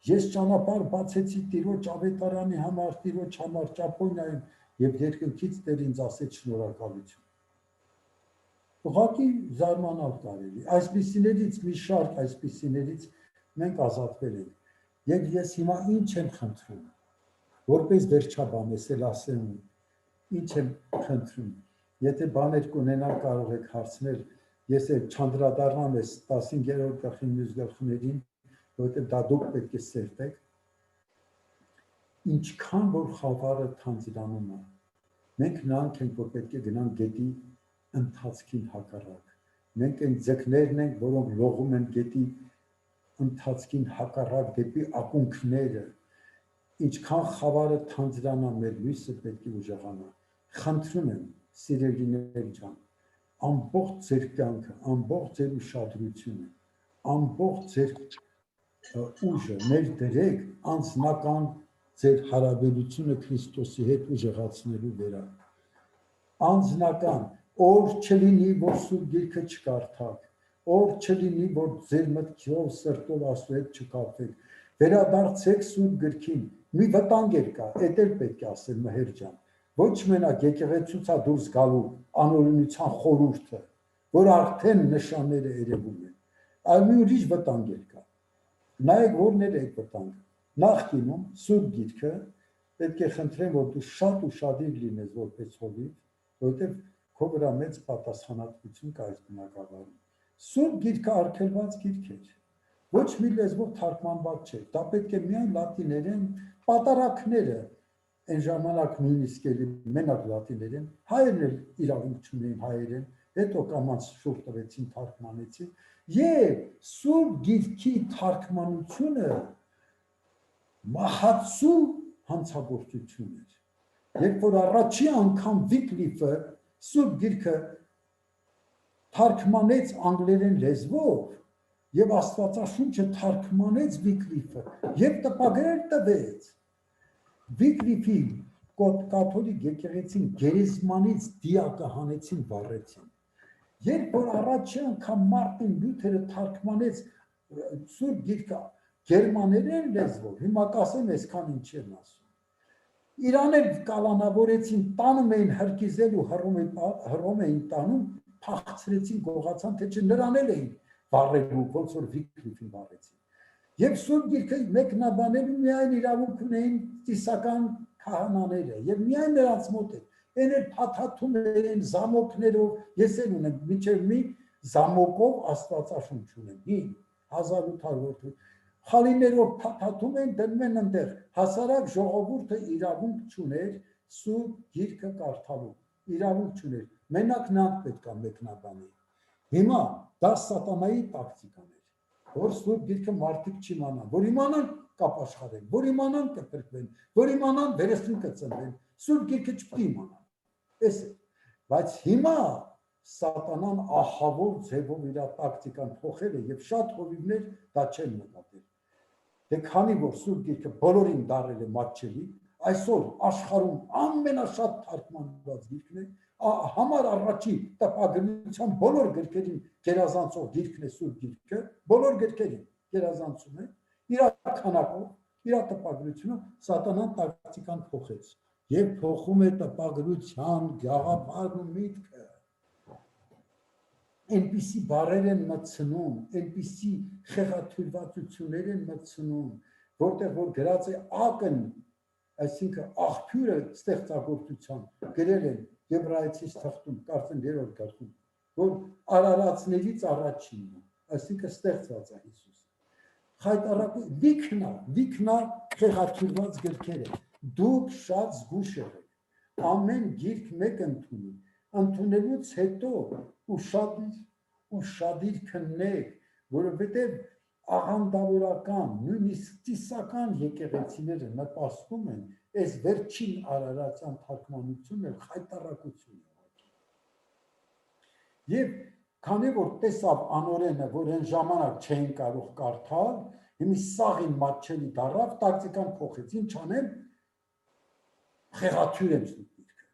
S2: ես ճանապարհ բացեցի Տիրոջ ավետարանի համար, Տիրոջ համար Ճապոնիայում եւ երկնքից Տեր ինձ ասեց շնորհակալություն։ Ուղղակի զարմանալ կարելի։ Այսպիսիներից մի շարք այսպիսիներից մենք ազատվել ենք։ Եվ ես հիմա ինչ եմ խնդրում, որպես վերջաբանես էլ ասեմ, ինչ եմ խնդրում, եթե բաներ կունենալ կարող եք հարցնել, ես էլ չանդրադառնամ ես 15-րդ գլխի մյուս գլխներին, որովհետև դա դուք պետք է սերտեք, ինչքան որ խավարը թանձրանում է, մենք նրանք ենք, որ պետք է գնան գետի ընթացքին հակառակ, մենք այն ձկներն ենք, որոնք լողում են գետի ընթացքին հակառակ դեպի ակունքները, ինչքան խավարը թանձրանա մեր լույսը պետք է ուժեղանա, խնդրում եմ սիրելիներ ջան, ամբողջ ձեր կյանքը, ամբողջ ձեր ուշադրությունը, ամբողջ ձեր ուժը ներդրեք անձնական ձեր հարաբերությունը Քրիստոսի հետ ուժեղացնելու վրա, անձնական, օր չլինի, որ Սուրբ Գիրքը չկարդաք, օր չլինի, որ ձեր մտքով սրտով Աստծո հետ չկապվեք, վերադարձեք Սուրբ Գրքին, մի վտանգ կա, էդ էլ պետք է ասել Մհեր ջան, ոչ մենակ եկեղեցուց է դուրս գալու անօրինության խորհուրդը, որ արդեն նշանները երևում են, այլ մի ուրիշ վտանգ կա, նայեք որներ է այդ վտանգը, նախկինում Սուրբ Գիրքը պետք է խնդրեմ, որ դու շատ ուշադիր լինես որպես հովիվ, որովհետև քո վրա մեծ պատասխանատվություն կա այս բնակավարում։ Սուրբ Գիրքը արգելված գիրք էր, ոչ մի լեզվով թարգմանված չէր, դա պետք է միայն լատիներեն, պատարակները այն ժամանակ նույնիսկ էլի մենակ լատիներեն, հայերն էլ իրավունք չունեին հայերեն, հետո կամաց շուռ տվեցին թարգմանեցին, եւ Սուրբ Գիրքի թարգմանությունը մահացու հանցագործություն էր, երբ որ առաջի անգամ Վիկլիֆը Սուրբ Գիրքը թարգմանեց անգլերեն լեզվով եւ Աստվածաշունչը թարգմանեց Վիկլիֆը եւ տպագրել տվեց Վիկլիֆի կաթոլիկ եկեղեցին գերեզմանից դիակը հանեցին վառեցին երբ որ առաջի անգամ Մարտին Լյութերը թարգմանեց Սուրբ Գիրքը գերմաներեն լեզվով հիմա կասեմ այսքան ինչ են ասում Իրան էլ կալանավորեցին տանում էին հրկիզելու հռոմ էին տանում փախցրեցին գողացան թե չէ նրան էլ էին վառելու ոնց որ Վիկլիֆին վառեցին եւ Սուրբ Գիրքը մեկնաբանելու միայն իրավունք ունեին տիսական քահանաները եւ միայն նրանց մոտ էր այն էլ փաթաթում էին զամոկներով ես էլ ունեմ մինչեւ մի զամոկով Աստվածաշունչ ունեմ 1800 խալիներով փաթաթում են դնում են այնտեղ հասարակ ժողովուրդը իրավունք չուներ Սուրբ Գիրքը կարդալու իրավունք չուներ մենակ նրանք պետք է մեկնաբանի հիմա դա սատանայի տակտիկան էր որ Սուրբ Գիրքը մարդիկ չիմանան որ իմանան կապաշխարեն որ իմանան կփրկվեն որ իմանան վերստին կծնվեն Սուրբ Գիրքը չպետք է իմանան էս է բայց հիմա սատանան ահավոր ձևով իր տակտիկան փոխել է եւ շատ հովիվներ դա չեն նկատել դե քանի որ Սուրբ Գիրքը բոլորին դարել է մատչելի այսօր աշխարհում ամենաշատ թարգմանված գիրքն է համար առաջի տպագրության բոլոր գրքերին գերազանցող գիրքն է Սուրբ Գիրքը բոլոր գրքերին գերազանցում է իր քանակով իր տպագրությունը սատանան տակտիկան փոխեց եւ փոխում է տպագրության գաղափարն ու միտքը այնպիսի բառեր են մտցնում այնպիսի խեղաթյուրվածություններ են մտցնում որտեղ որ գրած է ակն այսինքն աղբյուրը ստեղծագործության գրել են Եբրայեցիս թղթում կարծեմ 3-րդ գլխում որ արարածներից առաջինն է այսինքն ստեղծված է Հիսուսը խայտարակի վիքնա խեղաթյուրված գրքերը դուք շատ զգուշ եղեք ամեն գիրք մեկ ընդունելուց հետո ուշադիր քննեք որովհետև աղանդավորական նույնիսկ տիսական եկեղեցիները նպաստում են այս վերջին արարածյան թարգմանությունը խայտարակություն է եւ քանի որ տեսավ անօրենը որ այն ժամանակ չէին կարող կարդալ հիմի սաղին մատչելի դարավ տակտիկան փոխեց ինչ անեմ խեղաթյուրեմ Սուրբ Գիրքը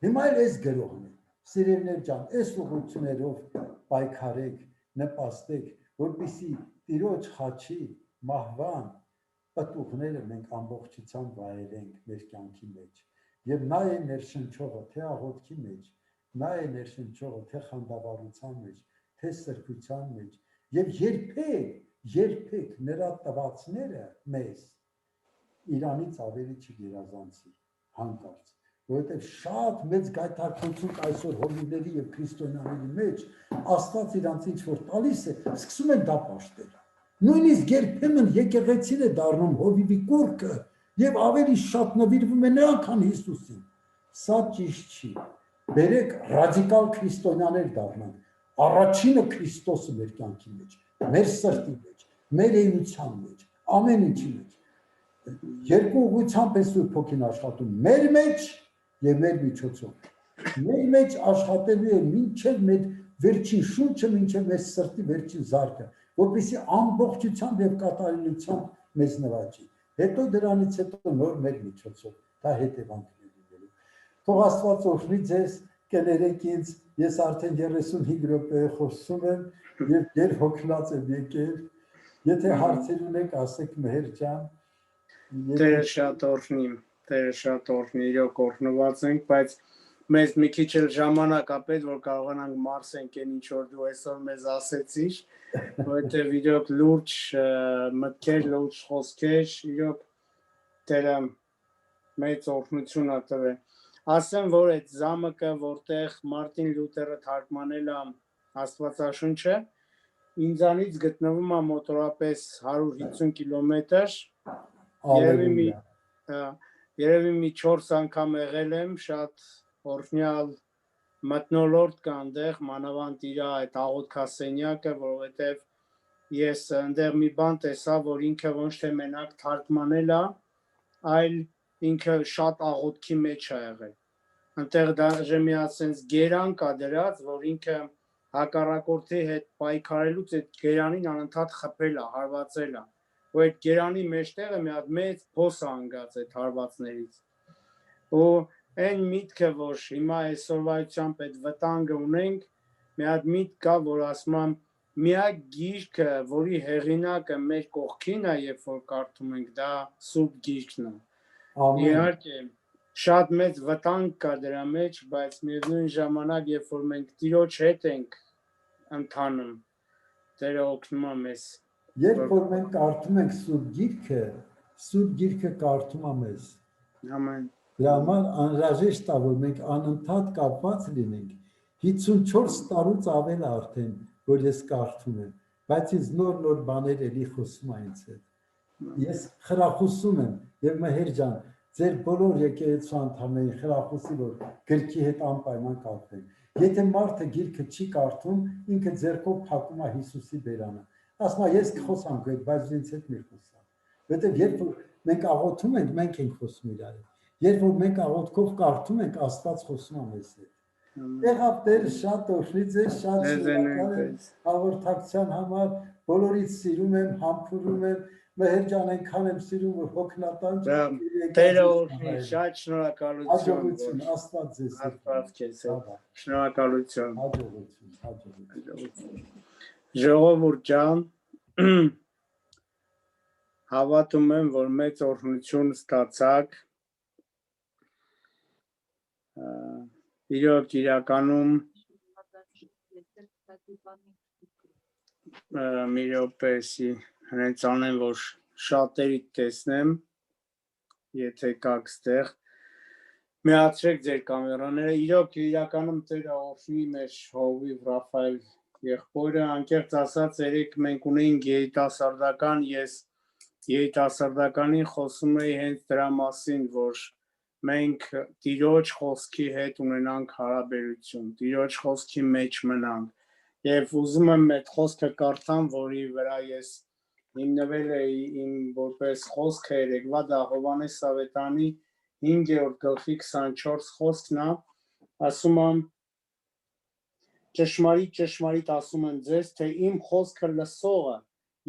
S2: հիմա էլ այս գրողն է Սիրելիներ ջան, այս ուղղություններով պայքարեք, նպաստեք, որպեսզի Տիրոջ խաչի մահվան պատուղները մենք ամբողջությամբ վայելենք մեր կյանքի մեջ։ Եվ նա է ներշնչողը թե աղոթքի մեջ, նա է ներշնչողը թե խանդավառության մեջ, թե սրբության մեջ, եւ երբեք նրա տվածները մեզ Իրանից ավելի չգերազանցի հանկարծ, որովհետեւ շատ մեծ գայթակղություն այսօր հովիվների եւ քրիստոնյաների մեջ Աստված իրանց ինչ որ տալիս է, սկսում են դա պաշտել։ Նույնիսկ երբեմն եկեղեցին է դառնում հովիվի կուռքը եւ ավելի շատ նվիրվում է նրան, քան Հիսուսին։ Սա ճիշտ չի։ Բերեք ռադիկալ քրիստոնյաներ դառնանք։ Առաջինը Քրիստոսը մեր կյանքի մեջ, մեր սրտի մեջ, մեր էության մեջ, ամեն ինչի մեջ։ Երկու ուղղությամբ է Սուրբ Հոգին աշխատում, մեր մեջ եւ մեր միջոցով։ Մեր մեջ աշխատելու է մինչեւ մեր վերջին շունչը, մինչեւ մեր սրտի վերջին զարկը, որպեսզի ամբողջությամբ եւ կատարելությամբ մեզ նվաճի։ Հետո դրանից հետո նոր մեր միջոցով դա հետևանքներ լինելու։ Թող Աստված օրհնի ձեզ, կներեք ինձ, ես արդեն 35 րոպե խոսում եմ եւ հոգնած եմ եկել։ Եթե հարցեր ունեք, ասեք Մեհեր ջան։
S1: Տերը շատ օրհնի, իրոք օրհնված ենք, բայց մեզ մի քիչ էլ ժամանակ ապետ, որ կարողանանք մարսենք այն ինչ որ դու այսօր մեզ ասեցիր, որովհետև իրոք լուրջ մտքեր, լուրջ խոսքեր, իրոք Տերը մեծ օրհնություն ա տվել։ Ասեմ, որ այդ զամկը, որտեղ Մարտին Լյութերը թարգմանել է Աստվածաշունչը, ինձանից գտնվում է մոտորապես 150 կիլոմետր, երևի մի 4 անգամ եղել եմ, շատ օրհնյալ մթնոլորտ կա այնտեղ, մանավանդ իր այդ աղոթքասենյակը, որովհետև ես այնտեղ մի բան տեսա, որ ինքը ոչ թե մենակ թարգմանել է, այլ ինքը շատ աղոթքի մեջ է եղել։ Այնտեղ դաժե մի ասենց գերան կա դրած, որ ինքը հակառակորդի հետ պայքարելուց այդ գերանին անընդհատ խփել է, հարվածել է, որ այդ գերանի մեջտեղը մի հատ մեծ փոս է անգած այդ հարվածներից։ Ու այն միտքը, որ հիմա այսօրվայությամբ այդ վտանգը ունենք, մի հատ միտք կա, որ ասում եմ, միակ գիրքը, որի հեղինակը մեր կողքին է, երբ որ կարդում ենք, դա Սուրբ Գիրքն է։ Իհարկե, շատ մեծ վտանգ կա դրա մեջ, բայց միևնույն ժամանակ, երբ որ մենք Տիրոջ հետ ենք ընթանում, Տերը օգնում է մեզ։
S2: Երբ որ մենք կարդում ենք Սուրբ Գիրքը կարդում է մեզ։
S1: Ամեն։
S2: Դրա համար անհրաժեշտ է, որ մենք անընդհատ կապված լինենք։ 54 տարուց ավել արդեն, որ ես կարդում եմ, բայց ինձ նոր բաներ էլի խոսում է ինձ հետ։ Ես խրախուսում եմ եւ Մեհեր ջան, ձեր բոլոր եկեղեցու անդամներին խրախուսի, որ գրքի հետ անպայման կապվեն։ Եթե մարդը գիրքը չի կարդում, ինքը ձեռքով փակում է Հիսուսի բերանը։ Ասում է, ես կխոսամ քեզ, բայց ինձ հետ մի խոսա։ Որտեւ երբ որ մենք աղոթում ենք, մենք ենք խոսում իրար հետ։ Երբ որ մենք աղոթքով կարդում ենք, Աստված խոսում է մեզ հետ։ Եղավ Տերը շատ օրհնի ձեզ, շատ շնորհակալ եմ հաղորդակցության համար, բոլորից սիրում եմ, համբուրում եմ, Մեհեր ջան, այնքան եմ սիրում, որ հոգնատան
S1: Տերը օրհնի, շատ շնորհակալություն։
S2: Հաջողություն, Աստված ձեզ
S1: Աստված քեզ հետ։ Շնորհակալություն։
S2: Հաջողություն։
S1: Ժողովուրդ ջան, հավատում եմ, որ մեծ օրհնություն ստացաք։ Իրոք իրականում մի րոպեսի հենց անեմ, որ շատերի տեսնեմ, եթե կաք ստեղ, միացրեք ձեր կամերաները, իրոք իրականում Տերը օրհնի մեր Հովիվ Ռաֆայել եղբորը, անկեղծ ասած երեկ մենք ունեինք երիտասարդական, ես երիտասարդականին խոսում էի հենց դրա մասին, որ մենք Տիրոջ խոսքի հետ ունենանք հարաբերություն, Տիրոջ խոսքի մեջ մնանք, եւ ուզում եմ այդ խոսքը կարդամ, որի վրա ես հիմնվել էի իմ որպես խոսքը երեկվա, դա Հովհաննես Ավետարանի 5-րդ գլխի 24 խոսքն է, ասում եմ, ճշմարիտ ասում եմ ձեզ, թե իմ խոսքը լսողը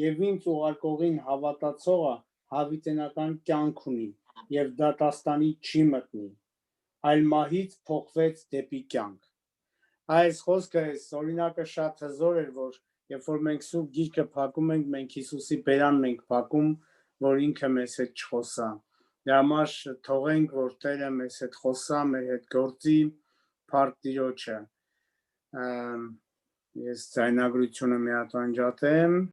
S1: եւ ինձ ուղարկողին հավատացողը հավիտենական կյանք ունի եւ դատաստանի չի մտնի, այլ մահից փոխվեց դեպի կյանք։ Այս խոսքը, այս օրինակը շատ հզոր էր, որ երբ որ մենք Սուրբ Գիրքը փակում ենք, մենք Հիսուսի բերանն ենք փակում, որ ինքը մեզ հետ չխոսա։ Դրա համար թողենք, որ Տերը մեզ հետ խոսա, մեր հետ գործի, փառք Տիրոջը։ Ես ձայնագրությունը մի հատ անջատեմ։